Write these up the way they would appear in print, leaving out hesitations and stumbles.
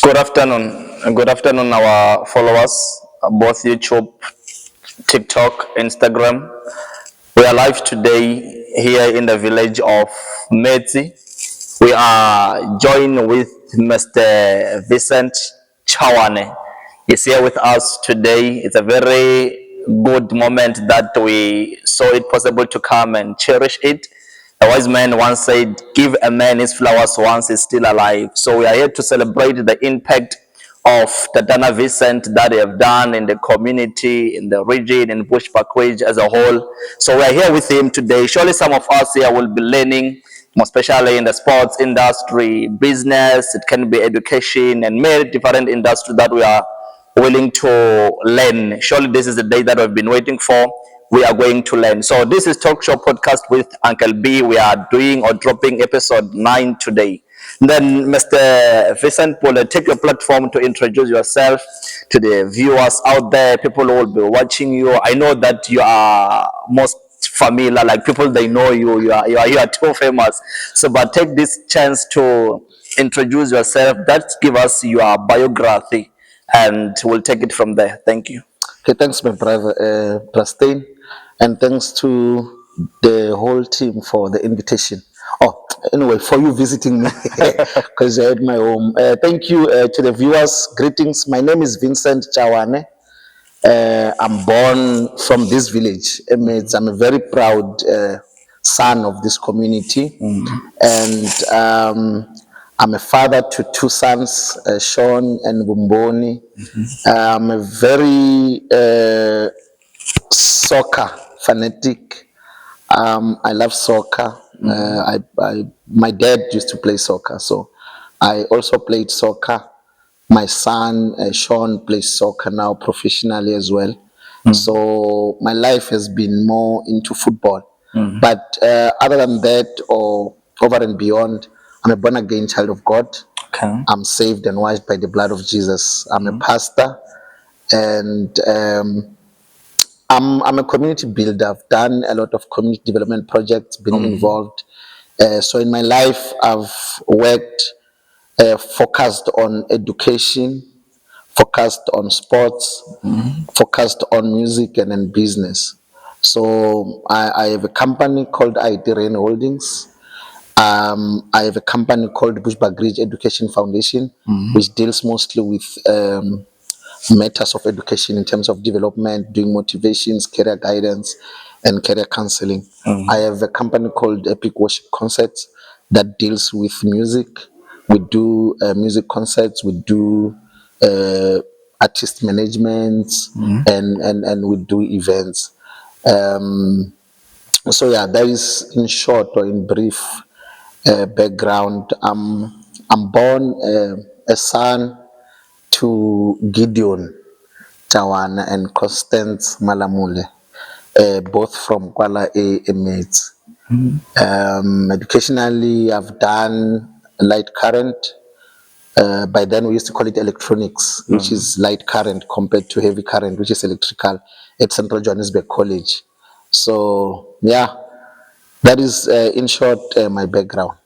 Good afternoon. Good afternoon, our followers, both YouTube, TikTok, Instagram. We are live today here in the village of Metsi. We are joined with Mr. Vincent Chawane. He's here with us today. It's a very good moment that we saw it possible to come and cherish it. A wise man once said, give a man his flowers once he's still alive. So we are here to celebrate the impact of Tatana Vincent that they have done in the community, in the region, in Bush Parkway as a whole. So we are here with him today. Surely some of us here will be learning, especially in the sports industry, business, it can be education, and many different industries that we are willing to learn. Surely this is the day that we've been waiting for. We are going to learn. So this is Talk Show Podcast with Uncle B. We are doing or dropping episode 9 today. Then Mr. Vincent Pole, take your platform to introduce yourself to the viewers out there. People who will be watching you. I know that you are most familiar, like people they know you. You are too famous. So, but take this chance to introduce yourself. That give us your biography, and we'll take it from there. Thank you. Okay, thanks, my brother, Prastain, and thanks to the whole team for the invitation. Oh, anyway, for you visiting me, because you're at my home. Thank you to the viewers. Greetings. My name is Vincent Chawane. I'm born from this village. I'm a very proud son of this community, and I'm a father to two sons, Sean and Bumboni. I'm a very soccer fanatic. I love soccer. My dad used to play soccer, so I also played soccer. My son Sean plays soccer now professionally as well. So my life has been more into football. But other than that, or over and beyond, I'm a born again child of God. Okay. I'm saved and washed by the blood of Jesus. I'm a pastor, and I'm a community builder. I've done a lot of community development projects, been involved. So in my life, I've worked focused on education, focused on sports, focused on music and in business. So I have a company called IT Rain Holdings. I have a company called Bushback Ridge Education Foundation, which deals mostly with matters of education in terms of development, doing motivations, career guidance, and career counseling. I have a company called Epic Worship Concerts that deals with music. We do music concerts, we do artist management, and we do events. So yeah, that is in short or in brief background. I'm born a son to Gideon Chawane and Constance Malamule, both from Kuala Emirates. Educationally, I've done light current. By then, we used to call it electronics, which is light current compared to heavy current, which is electrical, at Central Johannesburg College. So, yeah, that is, in short, my background.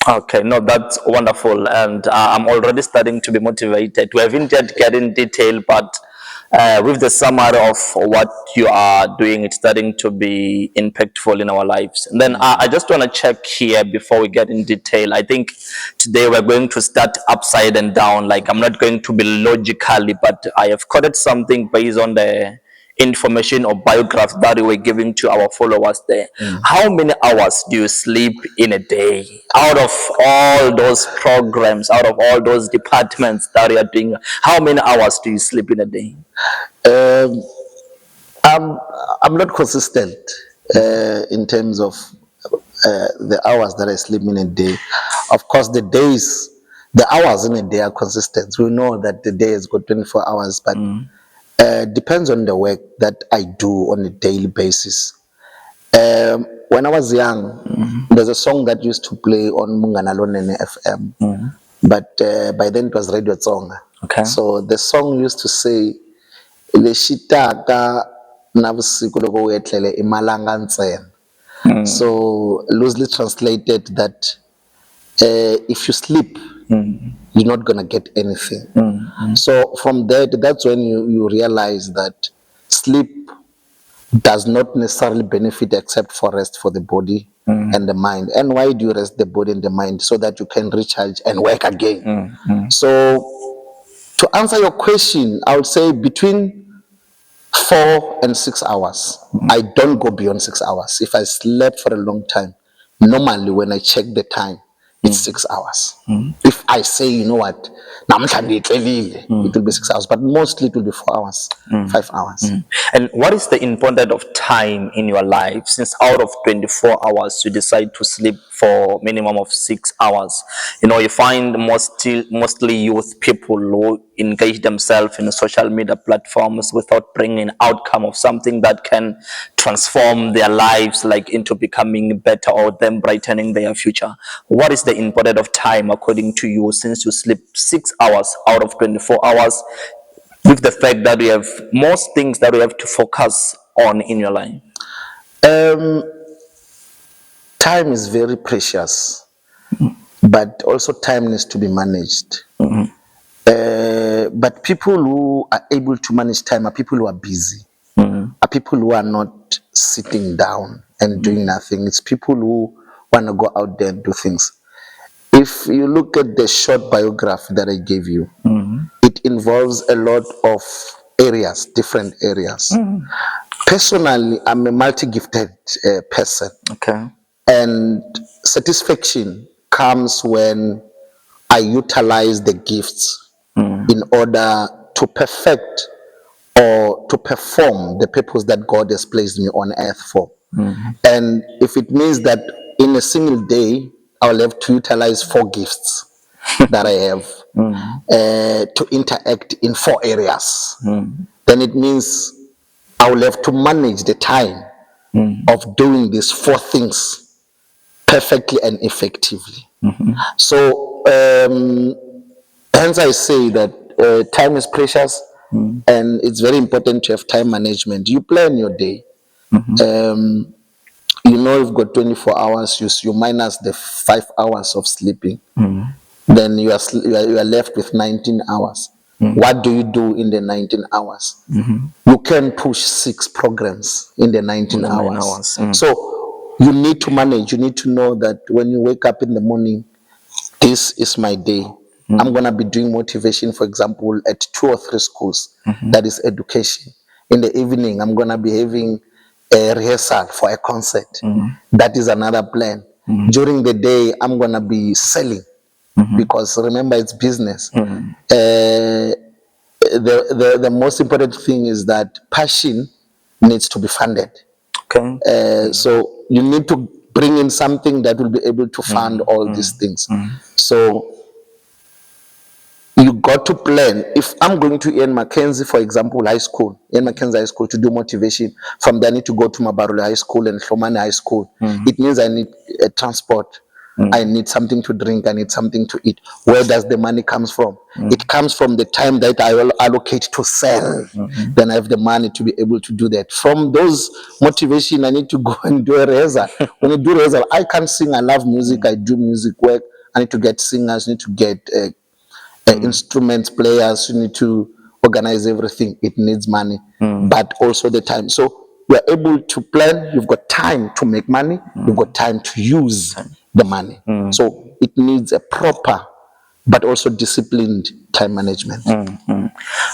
Okay, no, that's wonderful, and I'm already starting to be motivated. We haven't yet get in detail, but with the summary of what you are doing, it's starting to be impactful in our lives. And then I just want to check here before we get in detail. I think today we're going to start upside and down. Like I'm not going to be logically, but I have coded something based on the information or biography that we were giving to our followers there. How many hours do you sleep in a day? Out of all those programs, out of all those departments that you are doing, how many hours do you sleep in a day? Um, I'm not consistent in terms of the hours that I sleep in a day. Of course, the hours in a day are consistent. We know that the day has got 24 hours, but depends on the work that I do on a daily basis. When I was young, there's a song that used to play on Bongane FM, but by then it was Radio Tsonga. Okay. So the song used to say, "Leshitaka navusiku loko u etlele i malanga ntsena." So loosely translated that if you sleep, you're not gonna get anything. So from that's when you realize that sleep does not necessarily benefit except for rest for the body and the mind. And why do you rest the body and the mind? So that you can recharge and work again. So to answer your question, I would say between 4 and 6 hours. I don't go beyond 6 hours. If I slept for a long time, normally when I check the time, it's 6 hours. If I say, you know what, it will be 6 hours, but mostly it will be 4 hours, 5 hours. And what is the importance of time in your life? Since out of 24 hours, you decide to sleep for minimum of 6 hours. You find mostly youth people who engage themselves in social media platforms without bringing outcome of something that can transform their lives, like into becoming better or them brightening their future. What is the importance of time according to you, since you sleep 6 hours out of 24 hours, with the fact that we have most things that we have to focus on in your life? Um, Time is very precious, but also time needs to be managed. But people who are able to manage time are people who are busy, are people who are not sitting down and doing nothing. It's people who want to go out there and do things. If you look at the short biography that I gave you, it involves a lot of areas, different areas. Personally, I'm a multi-gifted person. Okay. And satisfaction comes when I utilize the gifts in order to perfect or to perform the purpose that God has placed me on earth for. And if it means that in a single day, I'll have to utilize 4 gifts that I have to interact in 4 areas, then it means I will have to manage the time of doing these 4 things perfectly and effectively. So, hence I say that time is precious, and it's very important to have time management. You plan your day. You've got 24 hours. You minus the 5 hours of sleeping, then you are left with 19 hours. What do you do in the 19 hours? You can push 6 programs in the 19 hours. So you need to manage. You need to know that when you wake up in the morning, this is my day. I'm going to be doing motivation, for example, at 2 or 3 schools. That is education. In the evening, I'm going to be having a rehearsal for a concert. That is another plan. During the day, I'm going to be selling, because remember, it's business. The most important thing is that passion needs to be funded. Okay. So you need to bring in something that will be able to fund all these things. So you got to plan. If I'm going to Ian Mackenzie, for example, Ian Mackenzie High School, to do motivation, from there I need to go to Mabarule High School and Chawane High School. It means I need transport. I need something to drink. I need something to eat. Where does the money comes from? It comes from the time that I will allocate to sell. Then I have the money to be able to do that. From those motivation, I need to go and do a rehearsal. When you do rehearsal, I can't sing. I love music. I do music work. I need to get singers. I need to get instruments players. You need to organize everything. It needs money, but also the time. So you're able to plan. You've got time to make money. You've got time to use the money. So it needs a proper but also disciplined time management.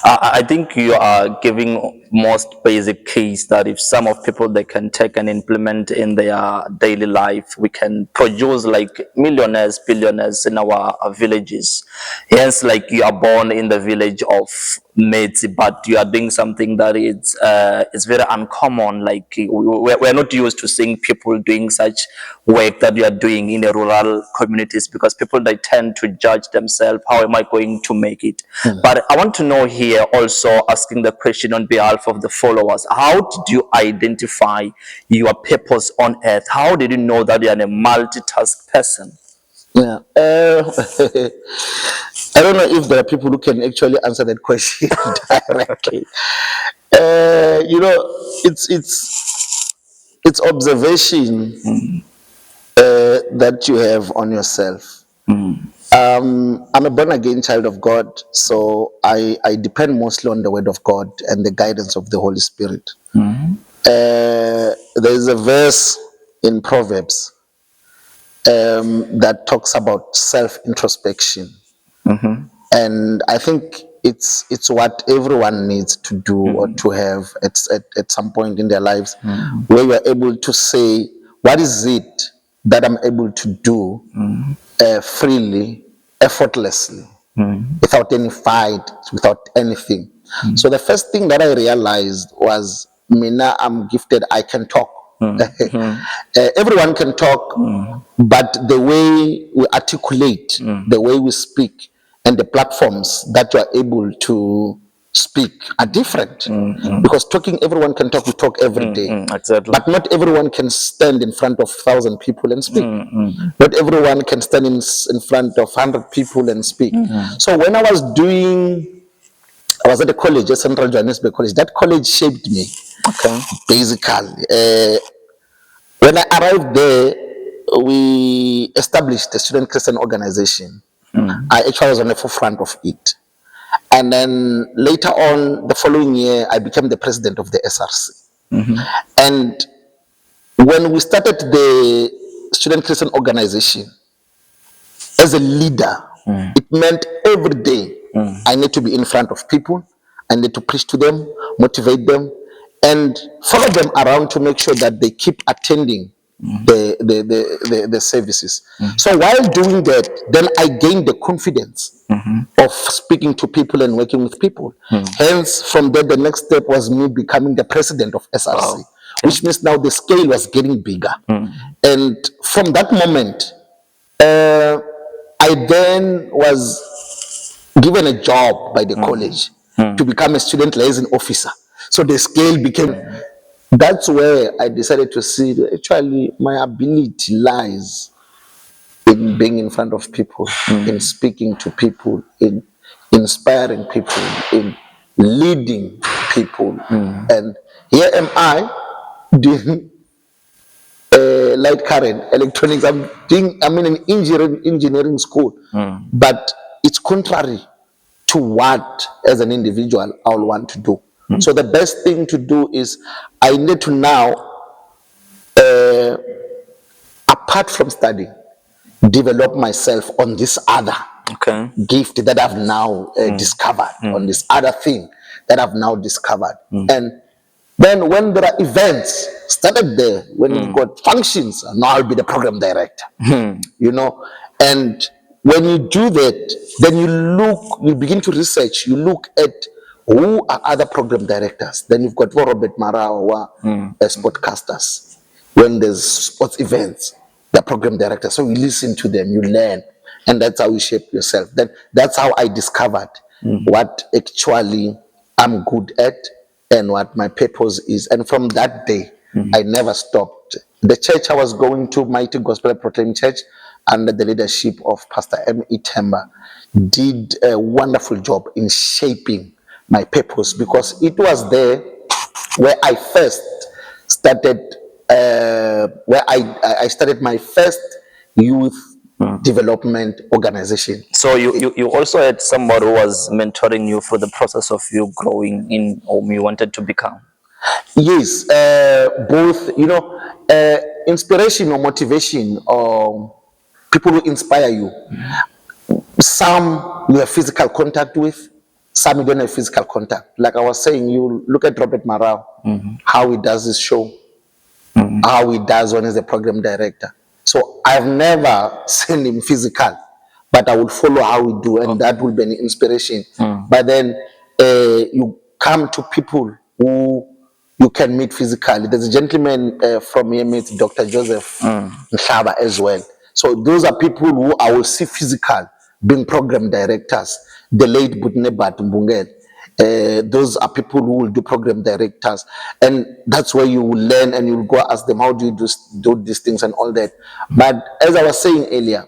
I think you are giving most basic keys that if some of people they can take and implement in their daily life, we can produce like millionaires, billionaires in our villages. Hence, like you are born in the village of Metsi, but you are doing something that is very uncommon. Like we're not used to seeing people doing such work that you are doing in the rural communities, because people they tend to judge themselves. How am I going to make it? But I want to know here, also asking the question on behalf of the followers, how did you identify your purpose on earth? How did you know that you are a multitask person? Yeah. I don't know if there are people who can actually answer that question directly. It's observation that you have on yourself. I'm a born again child of God, so I depend mostly on the word of God and the guidance of the Holy Spirit. There is a verse in Proverbs that talks about self-introspection. And I think it's what everyone needs to do or to have at some point in their lives, where you are able to say, what is it that I'm able to do freely, effortlessly, without any fight, without anything. So the first thing that I realized was, Mina, I'm gifted, I can talk. Everyone can talk, but the way we articulate, the way we speak, and the platforms that you are able to speak are different. Because talking, everyone can talk, we talk every day. Exactly. But not everyone can stand in front of 1,000 people and speak. Not everyone can stand in front of 100 people and speak. So when I was at a college, at Central Johannesburg College. That college shaped me, Okay. basically. When I arrived there, we established a student Christian organization. I actually was on the forefront of it. And then later on, the following year, I became the president of the SRC. And when we started the student Christian organization, as a leader, it meant every day I need to be in front of people, I need to preach to them, motivate them, and follow them around to make sure that they keep attending the services. So while doing that, then I gained the confidence of speaking to people and working with people. Hence, from there, the next step was me becoming the president of SRC, which means now the scale was getting bigger. And from that moment, I then was given a job by the college to become a student liaison officer. So the scale became, that's where I decided to see that actually my ability lies in being in front of people, in speaking to people, in inspiring people, in leading people. And here am I doing light current, electronics. I'm in an engineering school, but it's contrary to what, as an individual, I'll want to do. So the best thing to do is I need to now, apart from studying, develop myself on this other gift that I've now discovered, on this other thing that I've now discovered. And then when there are events, started there, when you've got functions, now I'll be the program director, and when you do that, then you begin to research, you look at who are other program directors. Then you've got Robert Marawa as sportcasters. When there's sports events, the program director. So you listen to them, you learn, and that's how you shape yourself. Then that's how I discovered what actually I'm good at and what my purpose is. And from that day, I never stopped. The church I was going to, Mighty Gospel Proclaim Church, under the leadership of Pastor M.E. Temba, did a wonderful job in shaping my purpose, because it was there where I first started, where I started my first youth development organization. So you also had somebody who was mentoring you through the process of you growing in whom you wanted to become. Yes, both, inspiration or motivation, or people who inspire you. Some you have physical contact with, some you don't have physical contact. Like I was saying, you look at Robert Marau, how he does his show, how he does when he's a program director. So I've never seen him physical, but I will follow how he do, and that will be an inspiration. But then you come to people who you can meet physically. There's a gentleman from here, meet Dr. Joseph Nhlaba as well. So those are people who I will see physical, being program directors. The late Butnebat Bongane. Those are people who will do program directors, and that's where you will learn, and you will go ask them, how do you do these things and all that. But as I was saying earlier,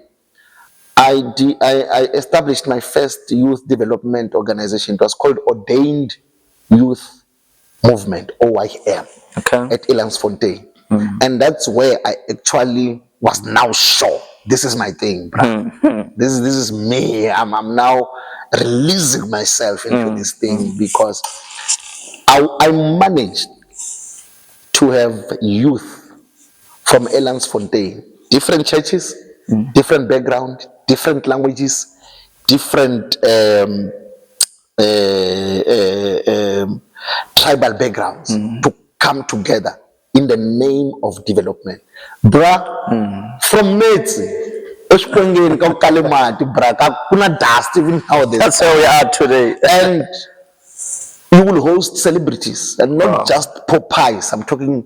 I established my first youth development organization. It was called Ordained Youth Movement, OYM, at Elandsfontein. And that's where I actually was now sure this is my thing, bro. This is me. I'm now releasing myself into this thing because I managed to have youth from Elandsfontein, different churches, different background, different languages, different tribal backgrounds to come together in the name of development. Bruh, from Metsi, dust even how they That's where we are today. and you will host celebrities and not just Popeyes. I'm talking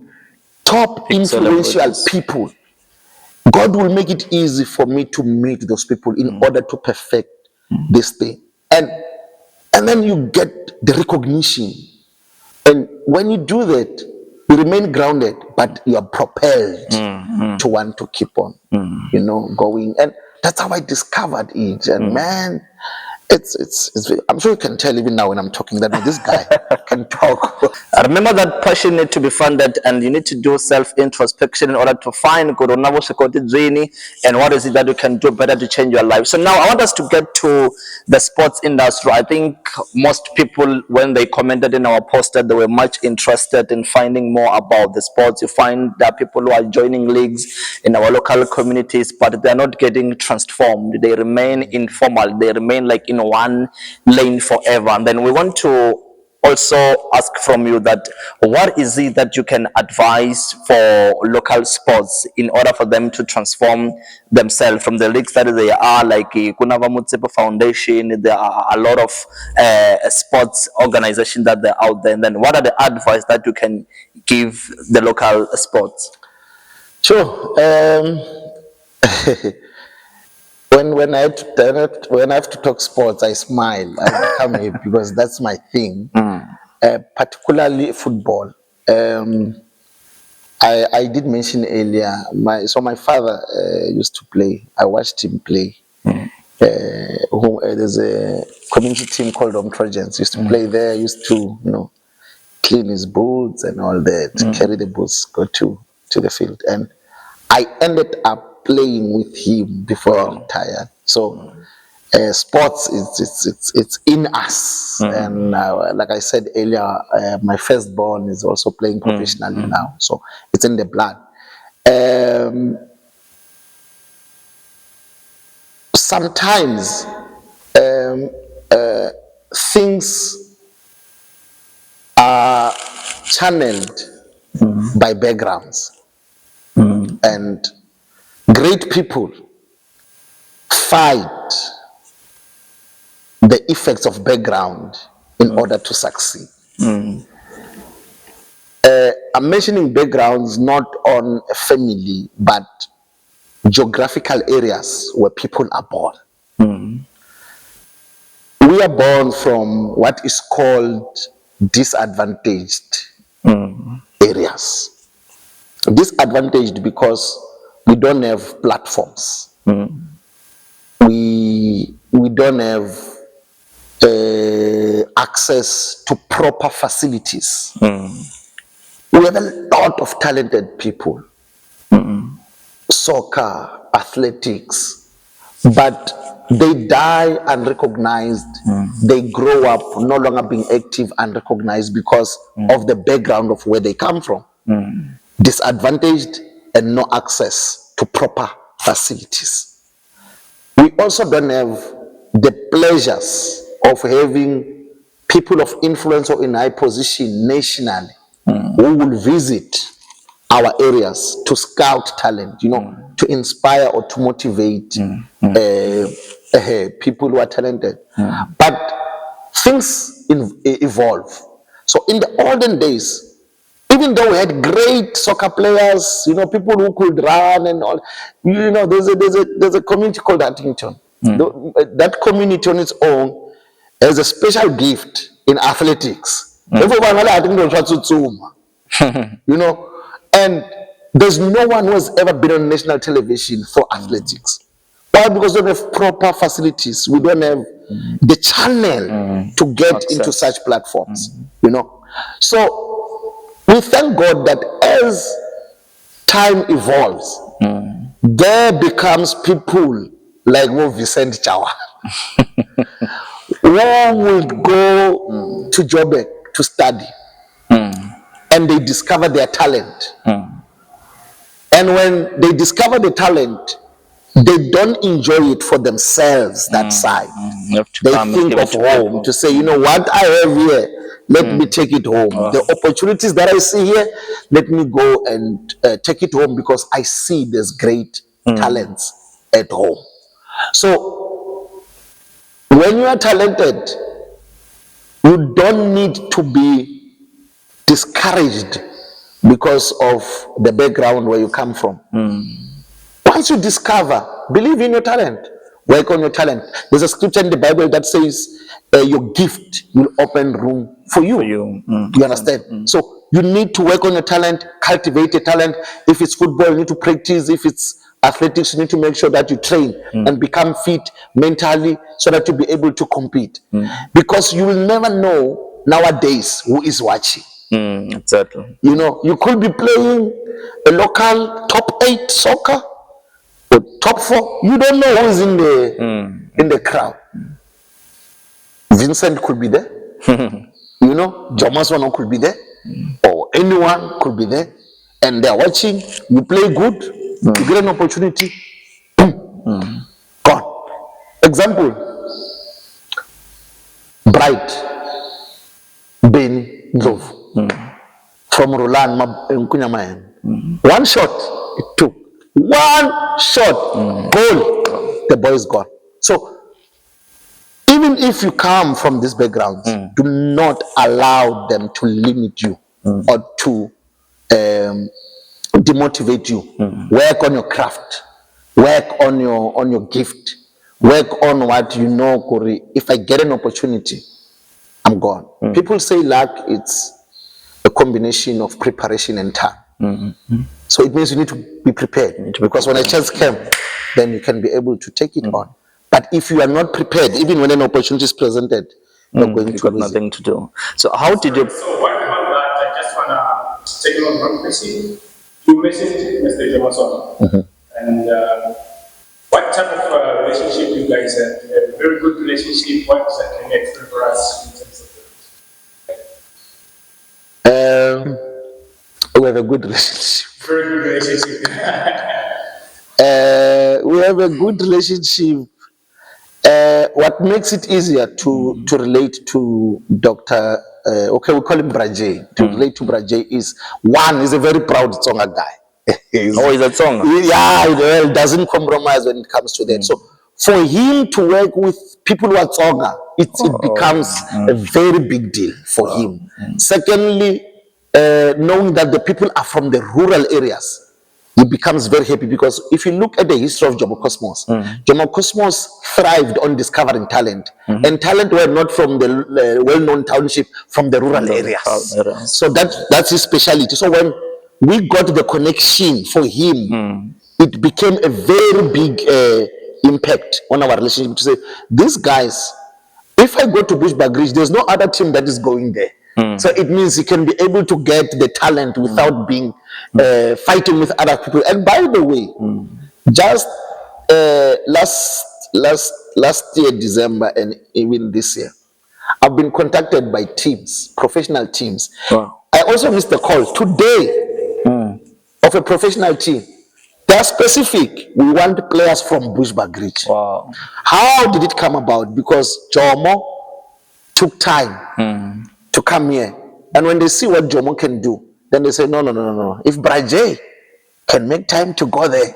top influential people. God will make it easy for me to meet those people in order to perfect this thing. And then you get the recognition. And when you do that, you remain grounded, but you are propelled to want to keep on, going. And that's how I discovered it. And man, it's I'm sure you can tell even now when I'm talking that this guy can talk. I remember that passion need to be funded, and you need to do self-introspection in order to find good and what is it that you can do better to change your life. So now I want us to get to the sports industry. I think most people, when they commented in our post, that they were much interested in finding more about the sports. You find that people who are joining leagues in our local communities, but they're not getting transformed. They remain informal. They remain like in one lane forever. And then we want to also ask from you that what is it that you can advise for local sports in order for them to transform themselves from the leagues that they are, like Kunava Mutsepa Foundation. There are a lot of sports organizations that they're out there. And then what are the advice that you can give the local sports? Sure. When I have to talk sports, I smile. I become happy because that's my thing. Particularly football. I did mention earlier. My father used to play. I watched him play. There's a community team called Trojans. Used to play there. Used to clean his boots and all that. Carry the boots, go to the field, and I ended up playing with him before I retired. So sports it's in us, and like I said earlier, my firstborn is also playing professionally now, so it's in the blood. Sometimes things are channeled by backgrounds, and great people fight the effects of background in order to succeed. I'm mentioning backgrounds not on a family, but geographical areas where people are born. We are born from what is called disadvantaged areas. Disadvantaged because we don't have platforms. We don't have access to proper facilities. We have a lot of talented people. Soccer, athletics, but they die unrecognized. They grow up no longer being active and recognized because of the background of where they come from. Disadvantaged and no access to proper facilities. We also don't have the pleasures of having people of influence or in high position nationally who will visit our areas to scout talent, to inspire or to motivate people who are talented. But things evolve. So in the olden days, even though we had great soccer players, people who could run and all, there's a community called Huntington. That community on its own has a special gift in athletics. And there's no one who has ever been on national television for athletics. Why? Because we don't have proper facilities. We don't have the channel to get access into such platforms. So we thank God that as time evolves, there becomes people like Vincent Chawane who will go to Joburg to study, and they discover their talent. And when they discover the talent, they don't enjoy it for themselves, that side. You have to They come and think give of it to home people. to say, you know what I have here, let me take it home. The opportunities that I see here, let me go and take it home, because I see there's great talents at home. So when you are talented, you don't need to be discouraged because of the background where you come from. Once you discover, believe in your talent, work on your talent. There's a scripture in the Bible that says your gift will open room for you. You understand? So you need to work on your talent, cultivate your talent. If it's football, you need to practice. If it's athletics, you need to make sure that you train and become fit mentally so that you'll be able to compete. Because you will never know nowadays who is watching. Exactly. You know, you could be playing a local top 8 soccer or top 4. You don't know who's in the crowd. Vincent could be there. You know, Jomo could be there, or anyone could be there, and they're watching. You play good, you get an opportunity. Boom, gone. Example: Bright Ben Ndlovu from Roland Nkunyamayan. One shot it took. One shot, goal. The boy is gone. So even if you come from this background, do not allow them to limit you or to demotivate you. Work on your craft. Work on your gift. Work on what you know, Kori. If I get an opportunity, I'm gone. People say luck, it's a combination of preparation and time. So it means you need to be prepared. Because when a chance comes, then you can be able to take it on. But if you are not prepared, even when an opportunity is presented, you're going to got lose nothing to do. So how did you? So what about that? I just want to take on one question. You mentioned Mr. Jomo, and what type of relationship you guys have? A very good relationship. What can you explain for us in terms of we have a good relationship. very good relationship? We have a good relationship. What makes it easier to relate to Dr. Okay, we call him Braje. To relate to Braje is, one, he's a very proud Tsonga guy. He's a Tsonga? Yeah, he doesn't compromise when it comes to that. So for him to work with people who are Tsonga, it becomes a very big deal for him. Secondly, knowing that the people are from the rural areas, he becomes very happy, because if you look at the history of Jomo Cosmos, Jomo Cosmos thrived on discovering talent, and talent were not from the well-known township, from the rural areas. So that's his specialty. So when we got the connection for him, it became a very big impact on our relationship, to say, these guys, if I go to Bushbuckridge, there's no other team that is going there. So it means he can be able to get the talent without being fighting with other people. And by the way, just last year December, and even this year, I've been contacted by teams, professional teams. Wow. I also missed the call today of a professional team. They are specific. We want players from Bushbuckridge. Wow. How did it come about? Because Jomo took time to come here. And when they see what Jomo can do, then they say, no. If Braje can make time to go there,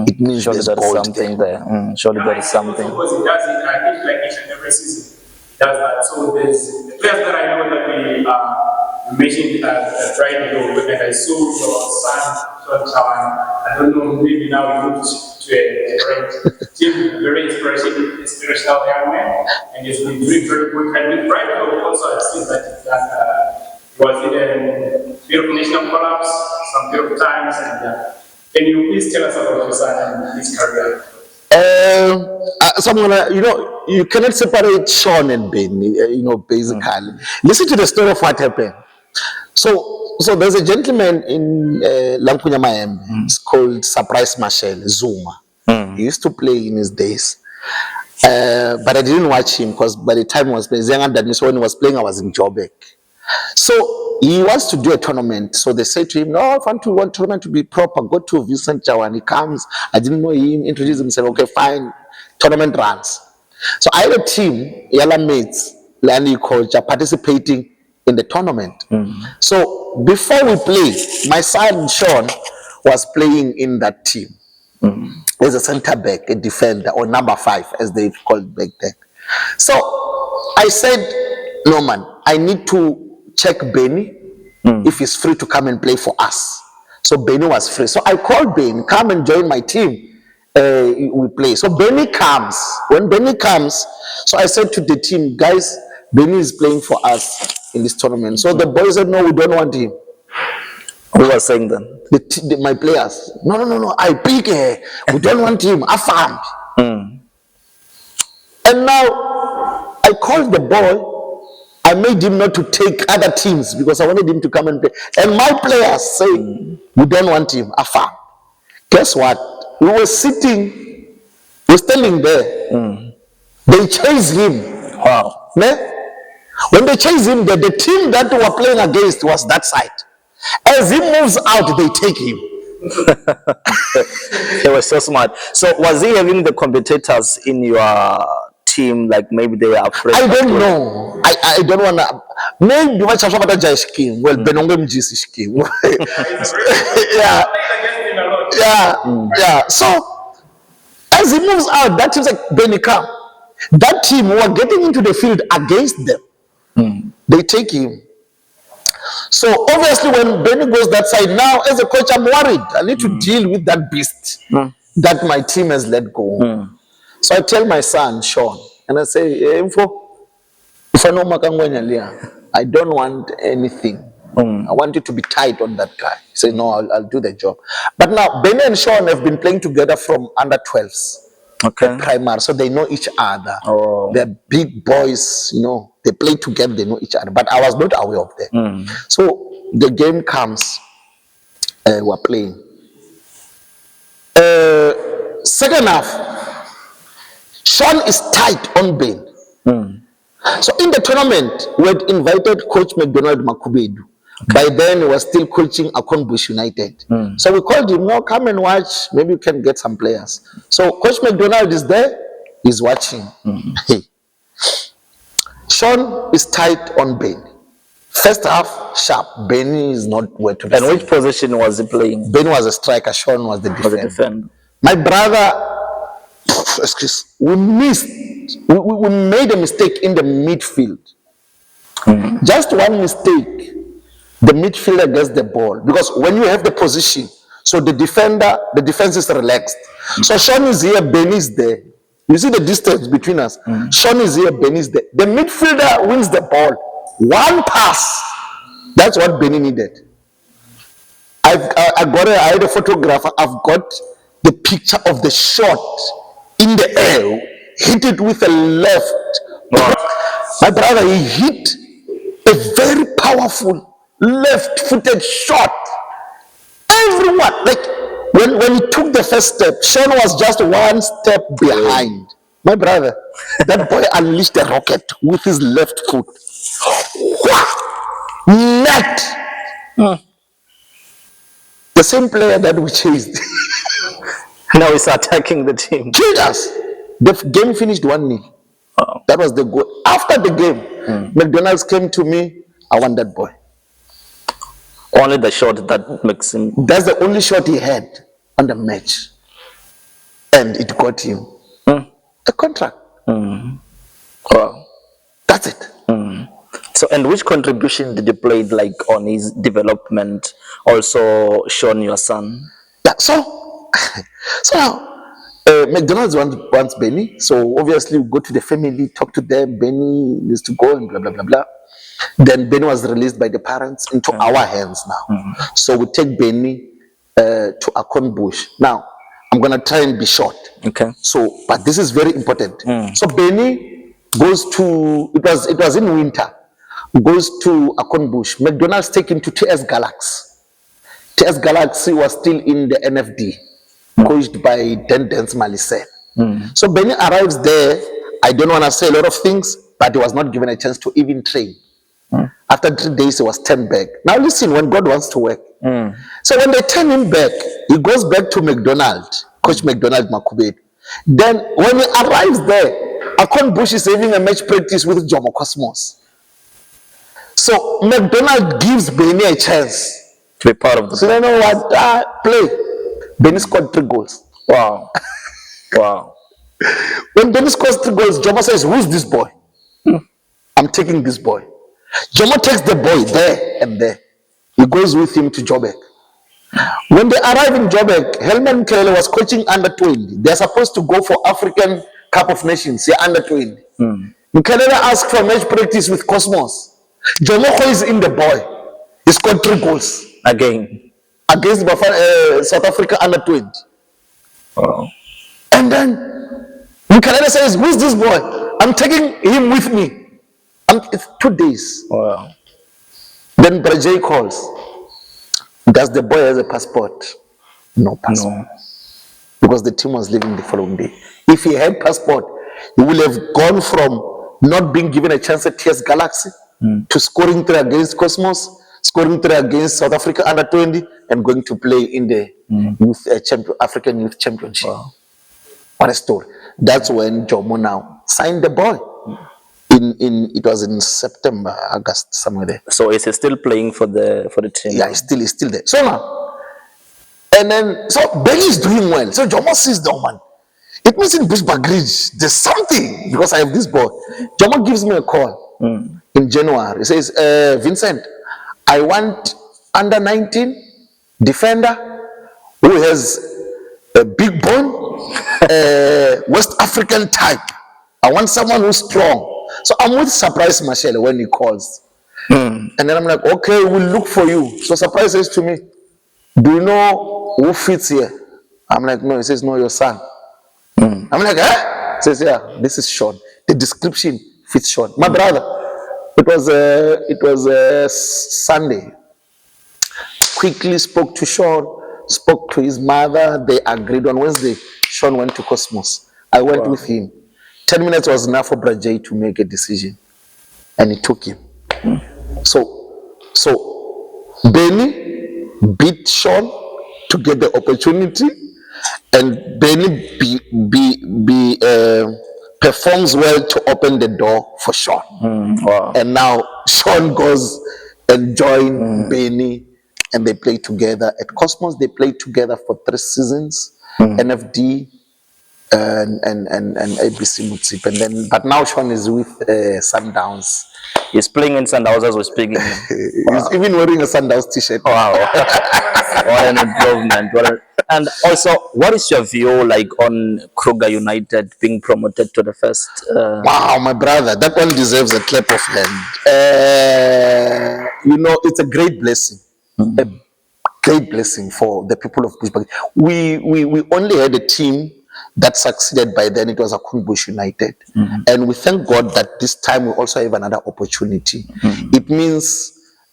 it means Surely there's there is gold something there. there. Surely there is something. Because he does it, I think, like each and every season, he does that. So there's the players that I know that we mentioned right ago, and I saw your son, Chawane. I don't know, maybe now you moved to a different team, very inspirational young man, and he's been doing very good. And with Bright also, I've seen that he was in a bit of national collapse some period of times. And can you please tell us about your son and his career? You cannot separate Sean and Ben, basically. Listen to the story of what happened. So so there's a gentleman in Lampunya Mayem. It's called Surprise Marshall Zuma. He used to play in his days. But I didn't watch him because by the time I was playing, so when he was playing, I was in Joburg. So he wants to do a tournament. So they say to him, no, if you want tournament to be proper, go to Vincent Chawane. He comes. I didn't know him, introduced himself. Okay, fine. Tournament runs. So I had a team, Yala mates, Lani coach, are participating in the tournament. So before we play, my son Sean was playing in that team. As a center back, a defender, or number 5, as they called back then. So I said, no man, I need to check Benny if he's free to come and play for us. So Benny was free. So I called Benny, come and join my team. We play. So Benny comes. When Benny comes, so I said to the team, guys, Benny is playing for us in this tournament. So the boys said, no, we don't want him. Who was saying then? My players. No. I pick we don't want him. I found. And now I called the boy. I made him not to take other teams because I wanted him to come and play. And my players say, we don't want him. I found. Guess what? We were standing there. They chased him. Wow. When they chased him, the team that we were playing against was that side. As he moves out, they take him. They were so smart. So was he having the competitors in your team, like maybe they were afraid? I don't know. I don't want to. Maybe much of what I scheme. Well, Benongem GC scheme. Yeah. So as he moves out, that team's like Benny come. That team who are getting into the field against them, they take him. So obviously when Benny goes that side, now as a coach I'm worried. I need to deal with that beast that my team has let go. So I tell my son Sean, and I say, hey, I don't want anything. I want you to be tight on that guy. He said, no, I'll do the job. But now Benny and Sean have been playing together from under 12s. Okay. Primary, so they know each other. They're big boys, they play together, they know each other. But I was not aware of them. So the game comes, we're playing. Second half, Sean is tight on Ben. So in the tournament, we had invited Coach McDonald Makubedu. By then, he was still coaching Akonbush United. So we called him, no, come and watch. Maybe you can get some players. So Coach McDonald is there. He's watching. Hey. Sean is tight on Ben. First half, sharp. Benny is not where to be. And which position was he playing? Ben was a striker. Sean was the defender. My brother, excuse, we missed. We made a mistake in the midfield. Just one mistake. The midfielder gets the ball, because when you have the position, so the defense is relaxed. So Sean is here, Ben is there. You see the distance between us. Sean is here, Ben is there. The midfielder wins the ball. One pass. That's what Benny needed. I had a photographer. I've got the picture of the shot in the air. Hit it with a left. My brother, he hit a very powerful left-footed shot. Everyone, like when he took the first step, Sean was just one step behind. My brother, that boy unleashed a rocket with his left foot. Net. The same player that we chased. Now he's attacking the team. Killed us. The game finished 1-0. That was the goal. After the game, McDonald's came to me. I want that boy. Only the shot that makes him. That's the only shot he had on the match. And it got him a contract. Wow. That's it. So, and which contribution did you play like on his development? Also, Sean, your son. Yeah. So now, McDonald's wants Benny. So obviously, we go to the family, talk to them. Benny needs to go and blah blah blah blah. Then Benny was released by the parents into our hands now. So we take Benny to Akonbush. Now, I'm going to try and be short. Okay. So, but this is very important. So Benny goes to, it was in winter. goes to Akonbush. McDonald's take him to TS Galaxy. TS Galaxy was still in the NFD, coached by Dance Malise. So Benny arrives there. I don't want to say a lot of things, but he was not given a chance to even train. After 3 days, he was turned back. Now listen, when God wants to work. So when they turn him back, he goes back to McDonald, Coach McDonald Makubet. Then when he arrives there, Akon Bush is having a match practice with Jomo Cosmos. So McDonald gives Benny a chance to be part of the. So you know what? Play. Benny scored 3 goals. Wow. Wow. When Benny scores 3 goals, Jomo says, "Who's this boy? I'm taking this boy." Jomo takes the boy there and there. He goes with him to Joburg. When they arrive in Joburg, Helman Kelly was coaching under 20. They're supposed to go for African Cup of Nations, under 20. Mkelele asked for match practice with Cosmos. Jomo is in the boy. He scored 3 goals. Again. Against South Africa under 20. Wow. And then Mkelele says, "Who's this boy? I'm taking him with me." It's 2 days. Wow. Then Brajay calls. Does the boy have a passport? No passport. No. Because the team was leaving the following day. If he had passport, he would have gone from not being given a chance at TS Galaxy to scoring 3 against Cosmos, scoring 3 against South Africa under 20, and going to play in the youth, African Youth Championship. Wow. What a story. That's when Jomo now signed the boy. It was in September, August, somewhere there. So is he still playing for the team? Yeah, he's still there. So now, and then Benny is doing well. So Jomo sees the man. It means in Bushbuck Ridge, there's something because I have this boy. Jomo gives me a call in January. He says, "Vincent, I want under 19 defender who has a big bone, West African type. I want someone who's strong." So I'm with Surprise Marshall when he calls. And then I'm like, "Okay, we'll look for you." So Surprise says to me, "Do you know who fits here?" I'm like, "No." He says, "No, your son." I'm like, "Eh?" He says, "Yeah, this is Sean. The description fits Sean." My brother, it was Sunday. Quickly spoke to Sean, spoke to his mother. They agreed on Wednesday. Sean went to Cosmos. I went with him. 10 minutes was enough for Brajay to make a decision, and he took him. So Benny beat Sean to get the opportunity, and Benny performs well to open the door for Sean. Wow. And now Sean goes and joins Benny, and they play together at Cosmos. They played together for 3 seasons, NFD. And ABC Mutsip, and then but now Sean is with Sundowns. He's playing in Sundowns as we're speaking. He's even wearing a Sundowns t-shirt. Wow. What an improvement. And also, what is your view like on Kruger United being promoted to the first? Wow, my brother, that one deserves a clap of hand. It's a great blessing. A great blessing for the people of Bushbuck. We only had a team that succeeded. By then it was Akunbush United, and we thank God that this time we also have another opportunity. It means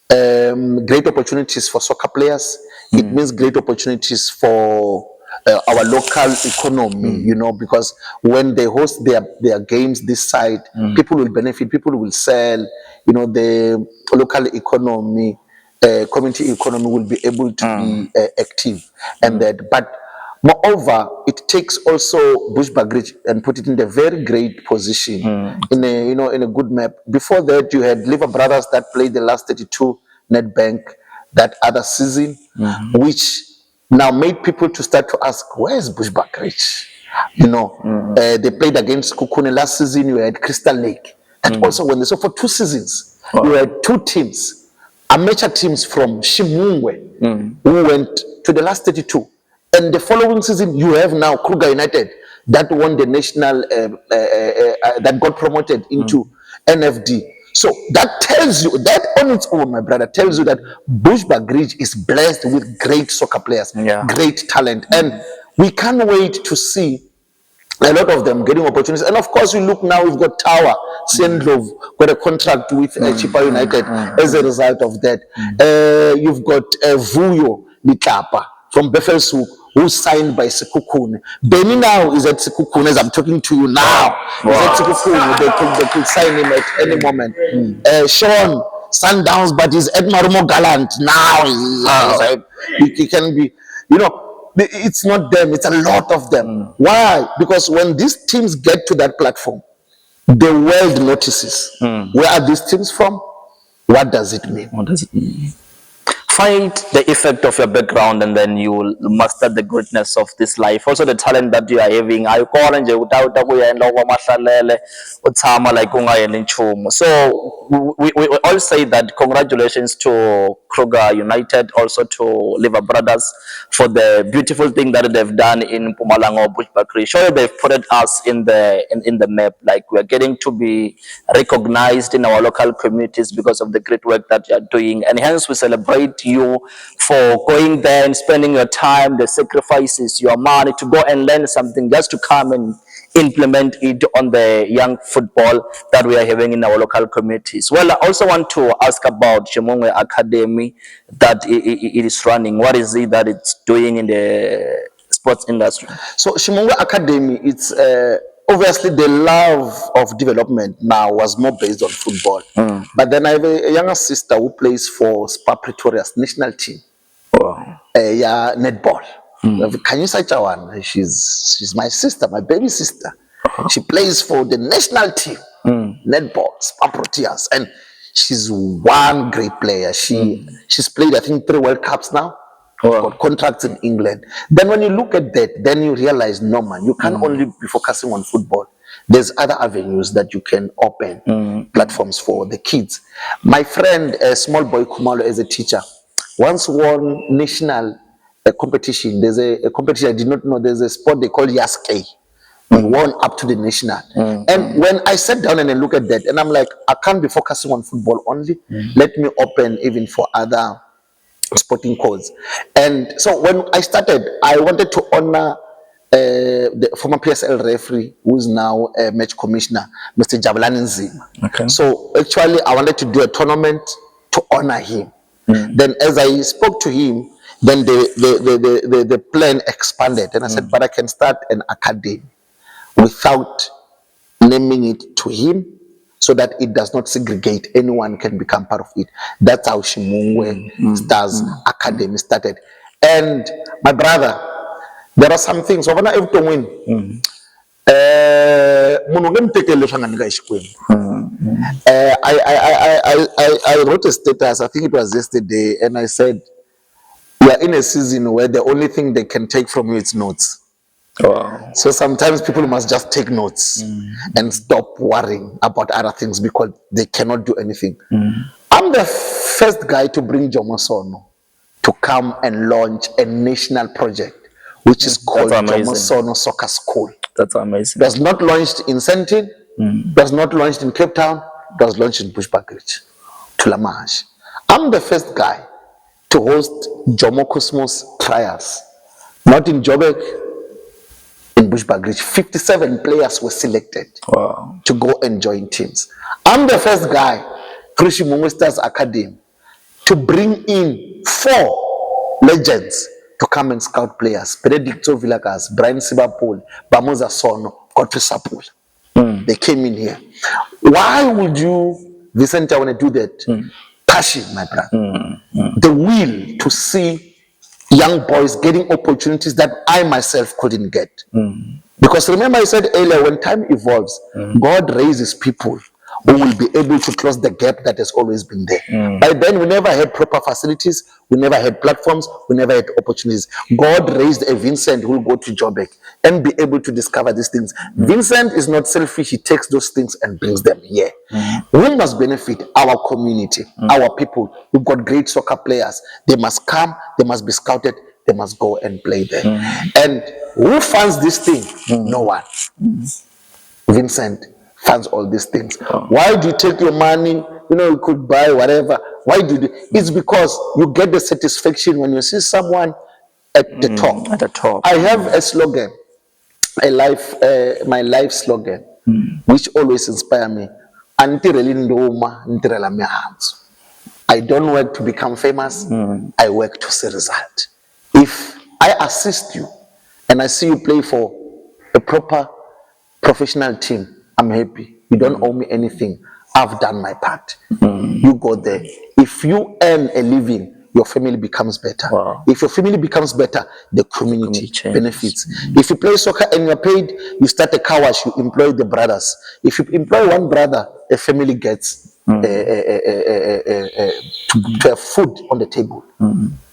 great opportunities for soccer players. It means great opportunities for our local economy, because when they host their games this side, people will benefit, people will sell, the local economy, community economy will be able to be active, and that. But moreover, it takes also Bushbuck Ridge and put it in a very great position in a good map. Before that, you had Liver Brothers that played the last 32 Nedbank that other season, which now made people to start to ask, where is Bushbuck Ridge? They played against Kukune last season. You had Crystal Lake. And also when so for 2 seasons, you had 2 teams, amateur teams from Shimungwe, who went to the last 32. And the following season, you have now Kruger United that won the national, that got promoted into NFD. So that tells you, that on its own, my brother, tells you that Bushbuck Ridge is blessed with great soccer players, great talent. And we can't wait to see a lot of them getting opportunities. And of course, we look now, we've got Tower Sendlov got a contract with Chippa United as a result of that. You've got Vuyo Mitlapa from Befelshoek, who's signed by Sekhukhune. Benny now is at Sekhukhune as I'm talking to you now. He's at Sekhukhune. They could sign him at any moment. Sean, Sundowns, but he's at Marumo Gallant now. He can be, it's not them, it's a lot of them. Why? Because when these teams get to that platform, the world notices. Where are these teams from? What does it mean? What does it mean? Find the effect of your background, and then you will master the greatness of this life. Also the talent that you are having. So we all say that congratulations to Kruger United, also to Liver Brothers, for the beautiful thing that they've done in Mpumalanga or Bushbuckridge. Sure, they've put us in the map. Like, we're getting to be recognized in our local communities because of the great work that you are doing, and hence we celebrate you for going there and spending your time, the sacrifices, your money to go and learn something, just to come and implement it on the young football that we are having in our local communities. Well, I also want to ask about Jomo Academy that it is running. What is it that it's doing in the sports industry? So Shimongo Academy, it's obviously the love of development now was more based on football. But then I have a younger sister who plays for Spa Pretoria's national team. Yeah, netball. Can you say Chawane? She's my sister, my baby sister. She plays for the national team, netball, Spa Proteas, and she's one great player. She's played, I think, 3 World Cups now. Got contracts in England. Then when you look at that, then you realize, no man, you can't only be focusing on football. There's other avenues that you can open platforms for the kids. My friend, small boy Kumalo, as a teacher, once won national competition. There's a competition I did not know. There's a sport they call Yaske. He won up to the national. And when I sat down and I look at that, and I'm like, I can't be focusing on football only. Let me open even for other sporting cause. And so when I started, I wanted to honor the former PSL referee, who is now a match commissioner, Mr. Jabulani Nzima. Okay. So actually, I wanted to do a tournament to honor him. Then as I spoke to him, then the plan expanded. And I said, but I can start an academy without naming it to him, so that it does not segregate. Anyone can become part of it. That's how Shimungwe Stars Academy started. And my brother, there are some things. So when I have to win, I wrote a status, I think it was yesterday, and I said, we are in a season where the only thing they can take from you is notes. Wow. So sometimes people must just take notes and stop worrying about other things because they cannot do anything. I'm the first guy to bring Jomo Sono to come and launch a national project, which is called Jomo Sono Soccer School. That's amazing. It was not launched in Sentin, it was not launched in Cape Town, it was launched in Bushbuckridge, Tulamash. I'm the first guy to host Jomo Cosmos trials, not in Joburg, in Bushbuckridge. 57 players were selected to go and join teams. I'm the first guy, Krishi Mungwe Stars Academy, to bring in 4 legends to come and scout players. Benedicto Villagas, Brian Sibapol, Bamoza Sono, Godfrey Sapul. They came in here. Why would you, Vincent, want to do that? Passion, my brother. The will to see young boys getting opportunities that I myself couldn't get. Because remember I said earlier, when time evolves, God raises people who will be able to close the gap that has always been there. By then, we never had proper facilities, we never had platforms, we never had opportunities. God raised a Vincent who will go to Joburg and be able to discover these things. Vincent is not selfish, he takes those things and brings them here. We must benefit our community, our people. We've got great soccer players. They must come, they must be scouted, they must go and play there. And who funds this thing? No one. Vincent funds all these things. Why do you take your money? You could buy whatever. Why do you? It's because you get the satisfaction when you see someone at the top. At the top. I have a slogan, my life slogan, which always inspires me. antireli nduma ntirela mihandzu. I don't work to become famous. I work to see result. If I assist you and I see you play for a proper professional team, I'm happy. You don't owe me anything. I've done my part. You go there. If you earn a living, your family becomes better. Wow. If your family becomes better, the community changes. benefits. If you play soccer and you're paid, you start a car wash, you employ the brothers. If you employ one brother, a family gets to have food on the table.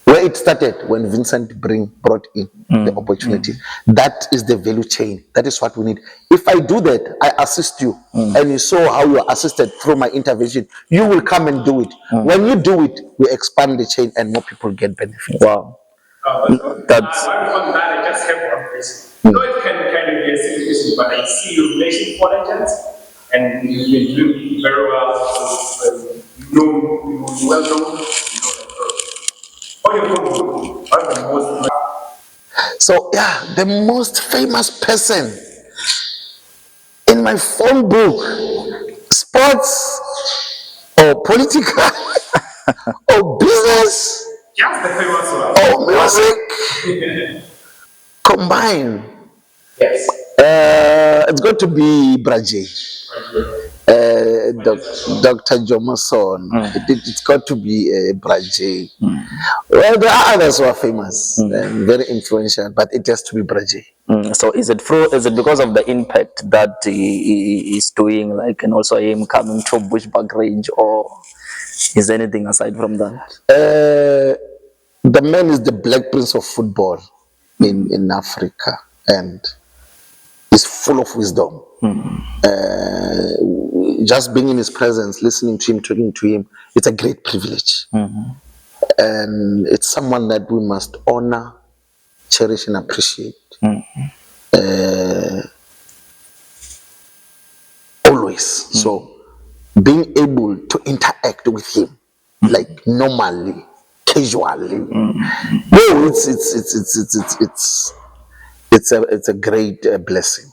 Where it started when Vincent brought in the opportunity. That is the value chain. That is what we need. If I do that, I assist you, and you saw how you are assisted through my intervention, you will come and do it. When you do it, we expand the chain and more people get benefits. Wow. That's On that, I just have one question. You know, it can kind of be a silly question, but I see you mentioned four legends, and you've been doing very well. You're well known. What's the most? So yeah, the most famous person in my phone book, sports or political or business Just the famous one. or music combined. Yes. It's going to be Braje. Dr. Jomo Sono. It's got to be Braje. Well, there are others who are famous and very influential, but it has to be Braje. So is it because of the impact that he is doing, like, and also him coming to Bushbuck Range, or is there anything aside from that? The man is the black prince of football in Africa, and is full of wisdom. Just being in his presence, listening to him, talking to him, it's a great privilege. And it's someone that we must honor, cherish, and appreciate. Always. So being able to interact with him like normally, casually, no, it's a great blessing.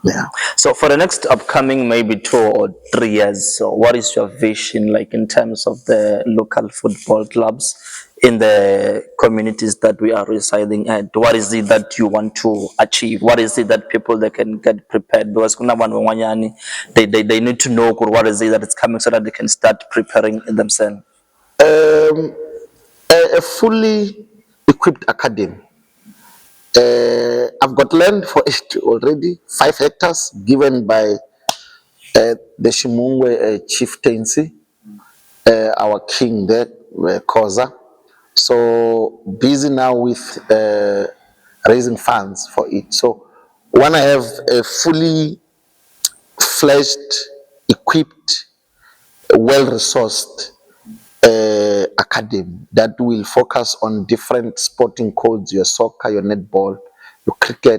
Yeah. So for the next upcoming maybe 2 or 3 years, so what is your vision like in terms of the local football clubs in the communities that we are residing at? What is it that you want to achieve? What is it that people they can get prepared? Because they need to know what is it that is coming so that they can start preparing themselves. A fully equipped academy. I've got land for it already, 5 hectares given by the Shimungwe chieftaincy, our king there, Koza. So busy now with raising funds for it. So when I have a fully fledged, equipped, well-resourced academy that will focus on different sporting codes, your soccer, your netball, your cricket,